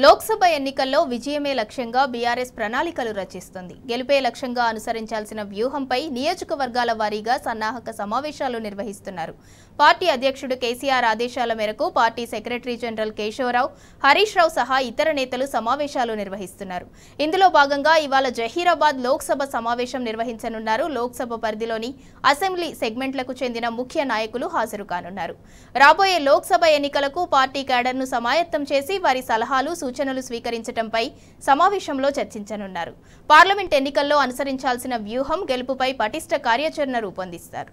లోక్సభ ఎన్నికల్లో విజయమే లక్ష్యంగా బీఆర్ఎస్ ప్రణాళికలు రచిస్తుంది. గెలుపే లక్ష్యంగా అనుసరించాల్సిన వ్యూహంపై నియోజకవర్గాల వారీగా సన్నాహక సమావేశాలు నిర్వహిస్తున్నారు. పార్టీ అధ్యక్షుడు కేసీఆర్ ఆదేశాల మేరకు party secretary general Keshava Rao, Harish Rao సహా ఇతర నేతలు సమావేశాలు నిర్వహిస్తున్నారు. ఇందులో భాగంగా ఇవాళ జహీరాబాద్ లోక్సభ సమావేశం నిర్వహించనున్నారు. లోక్సభ పరిధిలోని అసెంబ్లీ సెగ్మెంట్లకు చెందిన ముఖ్య నాయకులు హాజరు కానున్నారు. రాబోయే లోక్సభ ఎన్నికలకు పార్టీ క్యాడర్ను సమాయత్తం చేసి వారి సలహాలు సూచనలు స్వీకరించడంపై సమావేశంలో చర్చించనున్నారు. పార్లమెంట్ ఎన్నికల్లో అనుసరించాల్సిన వ్యూహం, గెలుపుపై పటిష్ట కార్యాచరణ రూపొందిస్తారు.